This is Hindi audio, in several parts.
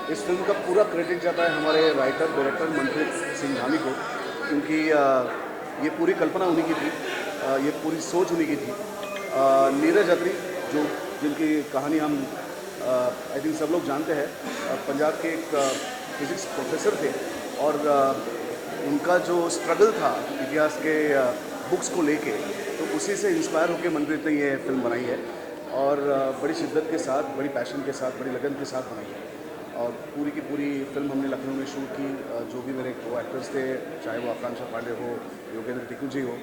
इस फिल्म का पूरा क्रेडिट जाता है हमारे राइटर डायरेक्टर मनप्रीत सिंह धामी को, क्योंकि ये पूरी कल्पना उन्हीं की थी, ये पूरी सोच उन्हीं की थी। नीरज अत्री जो जिनकी कहानी हम आई थिंक सब लोग जानते हैं, पंजाब के एक फिज़िक्स प्रोफेसर थे और उनका जो स्ट्रगल था इतिहास के बुक्स को लेके, तो उसी से इंस्पायर होकर मनप्रीत ने ये फिल्म बनाई है और बड़ी शिद्दत के साथ, बड़ी पैशन के साथ, बड़ी लगन के साथ बनाई है। और पूरी की पूरी फिल्म हमने लखनऊ में शूट की। जो भी मेरे को एक्टर्स थे, चाहे वो आकांक्षा पांडे हो, योगेंद्र टिकू जी हो,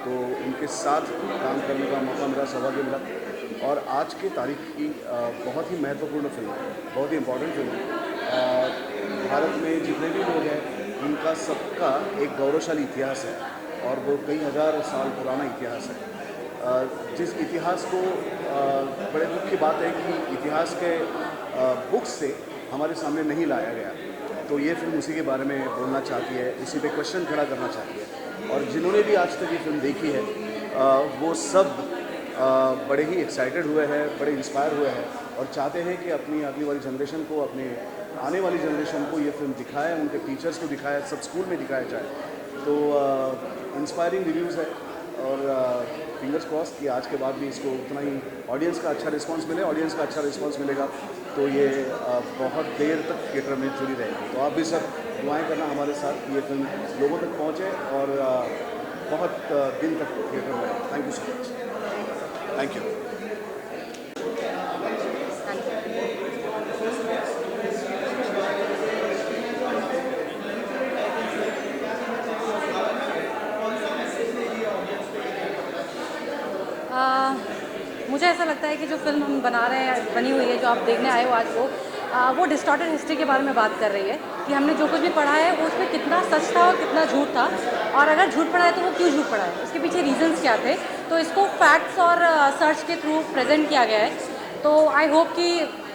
तो उनके साथ काम करने का मौका मेरा सौभाग्य मिला। और आज के तारीख की बहुत ही महत्वपूर्ण फिल्म है, बहुत ही इम्पॉर्टेंट फिल्म है। भारत में जितने भी लोग हैं, उनका सबका एक गौरवशाली इतिहास है और वो कई हज़ार साल पुराना इतिहास है। जिस इतिहास को बड़े दुख की बात है कि इतिहास के बुक्स से हमारे सामने नहीं लाया गया, तो ये फिल्म उसी के बारे में बोलना चाहती है, उसी पे क्वेश्चन खड़ा करना चाहती है। और जिन्होंने भी आज तक ये फिल्म देखी है, वो सब बड़े ही एक्साइटेड हुए हैं, बड़े इंस्पायर हुए हैं और चाहते हैं कि अपनी अगली वाली जनरेशन को, अपने आने वाली जनरेशन को ये फिल्म दिखाएं, उनके टीचर्स को दिखाएं, सब स्कूल में दिखाया जाए। तो इंस्पायरिंग रिव्यूज़ है और फिंगर्स क्रॉस कि आज के बाद भी इसको उतना ही ऑडियंस का अच्छा रिस्पांस मिले। ऑडियंस का अच्छा रिस्पांस मिलेगा तो ये बहुत देर तक थिएटर में जुड़ी रहेगी। तो आप भी सब दुआएं करना हमारे साथ कि ये फिल्म लोगों तक पहुँचे और बहुत दिन तक थिएटर में रहे। Thank you so much. Thank you. मुझे ऐसा लगता है कि जो फिल्म हम बना रहे हैं, बनी हुई है, जो आप देखने आए हो आज वो डिस्टॉर्टेड हिस्ट्री के बारे में बात कर रही है कि हमने जो कुछ भी पढ़ा है उसमें कितना सच था और कितना झूठ था, और अगर झूठ पढ़ा है तो वो क्यों झूठ पढ़ा है, उसके पीछे रीजंस क्या थे। तो इसको फैक्ट्स और सर्च के थ्रू प्रेजेंट किया गया है। तो आई होप कि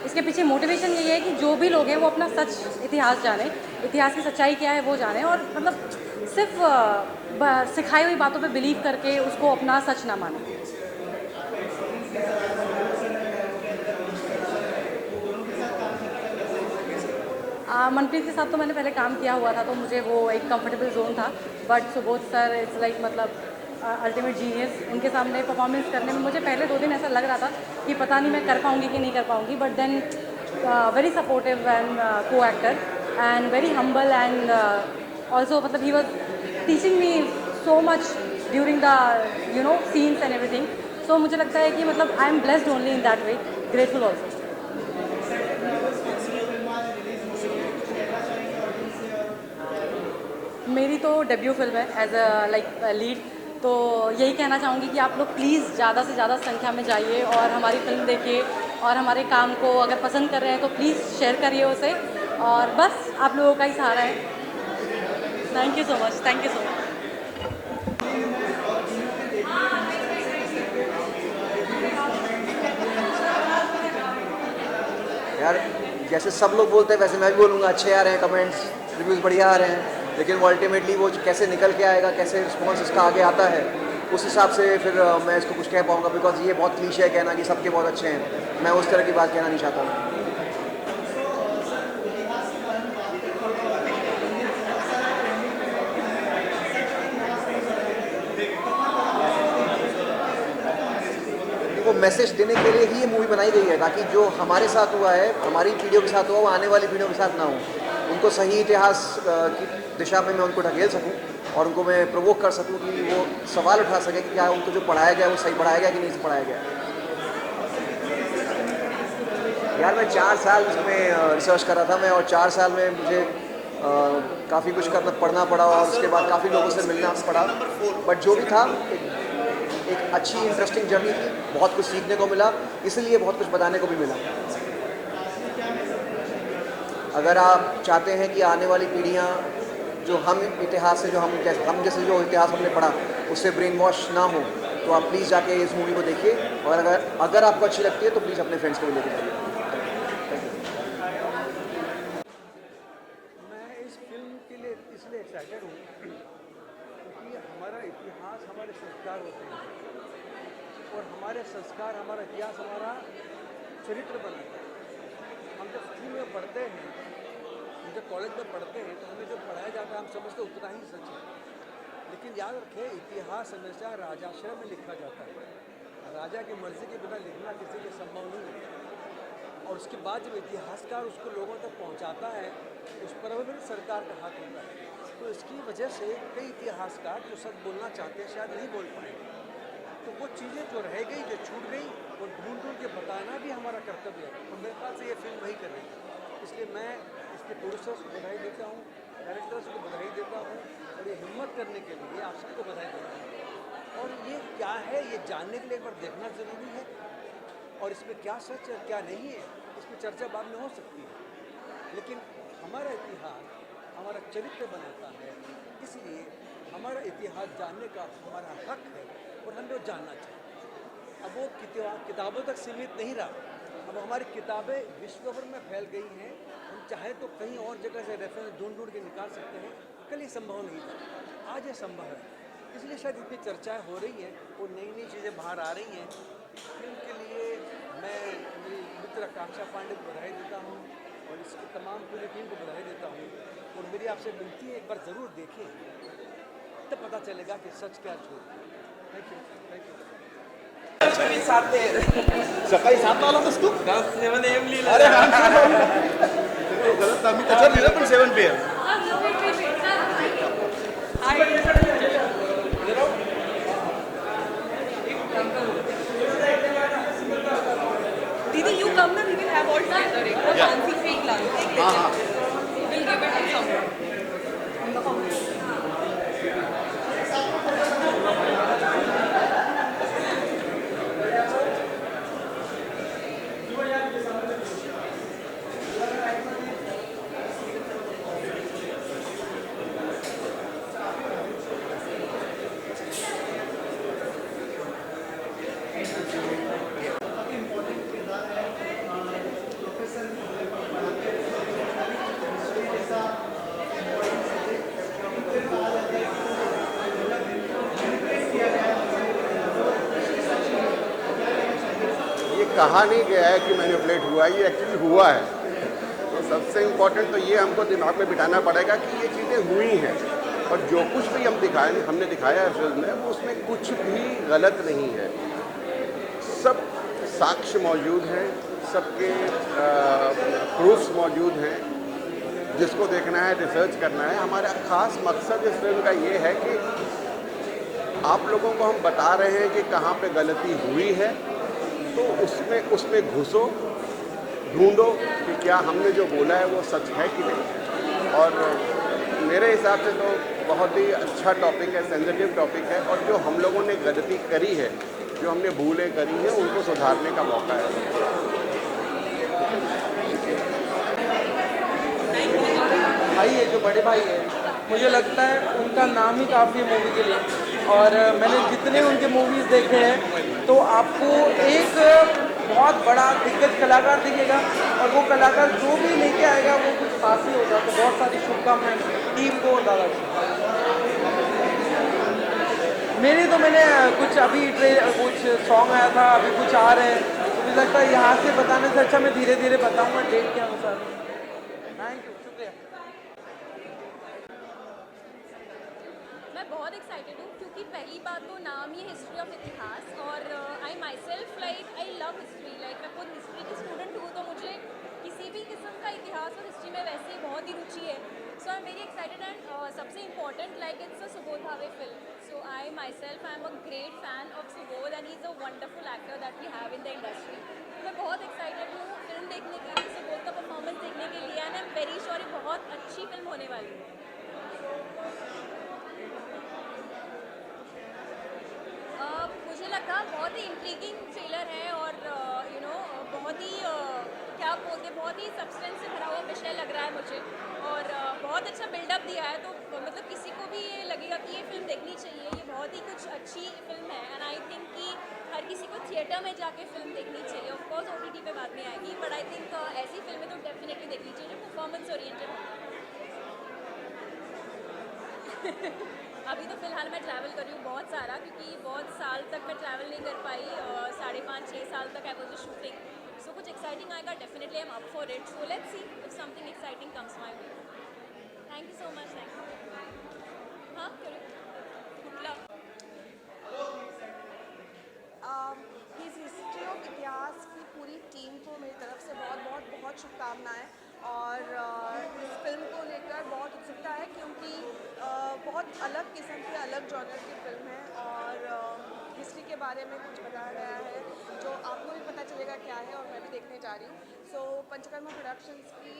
इसके पीछे मोटिवेशन यही है कि जो भी लोग हैं वो अपना सच इतिहास जाने, इतिहास की सच्चाई क्या है वो जाने, और मतलब सिर्फ सिखाई हुई बातों पे बिलीव करके उसको अपना सच ना माने। मनप्रीत के साथ तो मैंने पहले काम किया हुआ था, तो मुझे वो एक कंफर्टेबल जोन था। But Subodh sir it's like मतलब अल्टीमेट जीनियस, इनके सामने परफॉर्मेंस करने में मुझे पहले 2 दिन ऐसा लग रहा था कि पता नहीं मैं कर पाऊँगी कि नहीं कर पाऊँगी, but then very supportive and co actor and very humble and also मतलब he was teaching me so much during the scenes and everything. So मुझे लगता है कि मतलब I am blessed only in that way, grateful also. मेरी तो डेब्यू फिल्म है एज अ लीड, तो यही कहना चाहूँगी कि आप लोग प्लीज़ ज़्यादा से ज़्यादा संख्या में जाइए और हमारी फिल्म देखिए और हमारे काम को अगर पसंद कर रहे हैं तो प्लीज़ शेयर करिए उसे, और बस आप लोगों का ही सहारा है. Thank you so much, thank you so much. यार जैसे सब लोग बोलते हैं वैसे मैं भी बोलूँगा, अच्छे आ रहे हैं कमेंट्स, रिव्यूज़ बढ़िया आ रहे हैं, लेकिन वो अल्टीमेटली वो कैसे निकल के आएगा, कैसे रिस्पॉन्स इसका आगे आता है, उस हिसाब से फिर मैं इसको कुछ कह पाऊँगा. बिकॉज ये बहुत क्लीशे है कहना कि सबके बहुत अच्छे हैं, मैं उस तरह की बात कहना नहीं चाहता. वो मैसेज देने के लिए ही ये मूवी बनाई गई है, ताकि जो हमारे साथ हुआ है, हमारी पीढ़ियों के साथ हुआ, वो आने वाली पीढ़ियों के साथ ना हो. उनको सही इतिहास की दिशा में मैं उनको ढकेल सकूं और उनको मैं प्रोवोक कर सकूं कि वो सवाल उठा सके कि क्या उनको जो पढ़ाया गया वो सही पढ़ाया गया कि नहीं पढ़ाया गया. यार मैं 4 साल उसमें रिसर्च कर रहा था मैं, और 4 साल में मुझे काफ़ी कुछ करना पढ़ना पड़ा और उसके बाद काफ़ी लोगों से मिलना पड़ा. बट जो भी था एक अच्छी इंटरेस्टिंग जर्नी थी, बहुत कुछ सीखने को मिला, इसलिए बहुत कुछ बताने को भी मिला. अगर आप चाहते हैं कि आने वाली पीढ़ियाँ जो हम इतिहास से जो हम जैसे जो इतिहास हमने पढ़ा उससे ब्रेन वॉश ना हो, तो आप प्लीज़ जाके इस मूवी को देखिए, और अगर आपको अच्छी लगती है तो प्लीज़ अपने फ्रेंड्स को भी लेकर जाइए. मैं इस फिल्म के लिए इसलिए एक्साइटेड हूँ क्योंकि हमारा इतिहास हमारे संस्कार होते हैं, और हमारे संस्कार, हमारा इतिहास हमारा चरित्र बनाता है. हम जब स्कूल में पढ़ते हैं, हम जब कॉलेज में पढ़ते हैं, तो हमें जो पढ़ाया जाता है हम समझते उतना ही सच है. लेकिन याद रखें, इतिहास हमेशा राजाश्रय में लिखा जाता है. राजा की मर्जी के बिना लिखना किसी के संभव नहीं है. और उसके बाद जब इतिहासकार उसको लोगों तक पहुंचाता है, उस पर भी सरकार का हाथ होता है. तो इसकी वजह से कई इतिहासकार जो सच बोलना चाहते हैं शायद नहीं बोल पाएंगे. तो वो चीज़ें जो रह गई, जो छूट गई, वो ढूंढ के बताना भी हमारा कर्तव्य है. और मेरे ख्याल से ये फिल्म वही कर रही है. इसलिए मैं इसके प्रोड्यूसर्स को बधाई देता हूँ, डायरेक्टर्स को बधाई देता हूँ, और ये हिम्मत करने के लिए आप सबको बधाई देता हूँ. और ये क्या है ये जानने के लिए एक बार देखना ज़रूरी है, और इसमें क्या सच है क्या नहीं है इसमें चर्चा बाद में हो सकती है. लेकिन हमारा इतिहास हमारा चरित्र बनाता है, इसलिए हमारा इतिहास जानने का हमारा हक है और हमें वो जानना चाहिए. अब वो किताबों तक सीमित नहीं रहा. अब हमारी किताबें विश्व भर में फैल गई हैं. हम चाहे तो कहीं और जगह से रेफरेंस ढूंढ के निकाल सकते हैं. कल ये संभव नहीं था, आज ये संभव है. इसलिए शायद इतनी चर्चाएं हो रही हैं और नई नई चीज़ें बाहर आ रही हैं. फिल्म के लिए मैं मेरी मित्र आकांक्षा पांडे को बधाई देता हूँ, और इसकी तमाम पूरी टीम को बधाई देता हूँ. और मेरी आपसे विनती है, एक बार ज़रूर देखें, तब पता चलेगा कि सच क्या झूठ. Thank you, thank you. सकाळी 7 आला होतास तू? 7 AM लिहिलं. अरे गलत आम्ही त्याच्यावर लिहिलं पण 7 PM. Didi, you come now, we will have all together. A fancy fake lunch. We'll give it to someone. In the house. कहा नहीं गया है कि मैनिपुलेट हुआ, ये एक्चुअली हुआ है. तो सबसे इम्पोर्टेंट तो ये हमको दिमाग में बिठाना पड़ेगा कि ये चीज़ें हुई हैं, और जो कुछ भी हमने दिखाया है फिल्म में, वो उसमें कुछ भी गलत नहीं है। सब साक्ष्य मौजूद हैं, सबके प्रूफ्स मौजूद हैं। जिसको देखना है, रिसर्च करना है। हमारा ख़ास मकसद इस फिल्म का ये है कि आप लोगों को हम बता रहे हैं कि कहाँ पे गलती हुई है, तो उसमें घुसो, ढूंढो कि क्या हमने जो बोला है वो सच है कि नहीं। और मेरे हिसाब से तो बहुत ही अच्छा टॉपिक है, सेंसिटिव टॉपिक है, और जो हम लोगों ने गलती करी है, जो हमने भूलें करी हैं, उनको सुधारने का मौका है। भाई है, जो बड़े भाई है, मुझे लगता है उनका नाम ही काफ़ी है मूवी के लिए। और मैंने जितने उनके मूवीज़ देखे हैं, तो आपको एक बहुत बड़ा दिग्गज कलाकार दिखेगा, और वो कलाकार जो भी लेके आएगा वो कुछ खास ही होगा। तो बहुत सारी शुभकामनाएं टीम को और दादा को। मैंने कुछ अभी कुछ सॉन्ग आया था, अभी कुछ आ रहे हैं, तो मुझे लगता है यहाँ से बताने से अच्छा मैं धीरे धीरे बताऊँगा डेट के अनुसार। थैंक यू, शुक्रिया। मैं बहुत एक्साइटेड हूँ क्योंकि पहली बात तो नाम ही हिस्ट्री ऑफ इतिहास, और I myself like I love history. Like मैं खुद हिस्ट्री की स्टूडेंट हूँ, तो मुझे किसी भी किस्म का इतिहास और हिस्ट्री में वैसे ही बहुत ही रुचि है। So I am very excited, and सबसे important like it's a Subodh Bhave film. So I myself I am a great fan of Subodh, and he is a wonderful actor that we have in the industry. मैं बहुत एक्साइटेड हूँ फिल्म देखने के लिए, सुबोध का परफॉर्मेंस देखने के लिए, and I am very sure ये बहुत अच्छी फिल्म होने वाली है। मुझे लगा बहुत ही इंट्रीगिंग थ्रिलर है, और बहुत ही क्या बोलते हैं, बहुत ही सब्सटेंस से भरा हुआ विषय लग रहा है मुझे, और बहुत अच्छा बिल्डअप दिया है। तो मतलब किसी को भी ये लगेगा कि ये फिल्म देखनी चाहिए, ये बहुत ही कुछ अच्छी फिल्म है। एंड आई थिंक कि हर किसी को थिएटर में जाके फिल्म देखनी चाहिए। ऑफकोर्स OTT पे बाद में आएगी, बट आई थिंक ऐसी फिल्में तो डेफिनेटली देखनी चाहिए जो परफॉर्मेंस ओरिएंटेड हो। अभी तो फ़िलहाल मैं ट्रैवल कर रही हूँ बहुत सारा, क्योंकि बहुत साल तक मैं ट्रैवल नहीं कर पाई, 5.5-6 साल तक आई वाज शूटिंग। सो कुछ एक्साइटिंग आएगा, definitely I am up for it. So let's see if something exciting comes my way. Thank you so much. Thank you. हाँ करो, good luck. His history of इतिहास की पूरी टीम को मेरी तरफ से बहुत शुभकामनाएं। और इस फिल्म को लेकर बहुत उत्सुकता है, क्योंकि बहुत अलग किस्म की, अलग जॉनर की फिल्म है, और हिस्ट्री के बारे में कुछ बताया गया है जो आपको भी पता चलेगा क्या है, और मैं भी देखने जा रही हूँ। सो पंचकर्मा प्रोडक्शंस की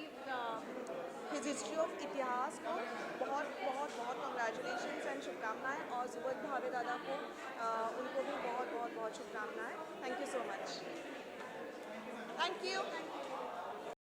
हिज हिस्ट्री ऑफ इतिहास को बहुत कंग्रेचुलेशंस एंड शुभकामनाएं, और सुबोध भावे दादा को उनको भी बहुत शुभकामनाएं। Thank you so much. Thank you.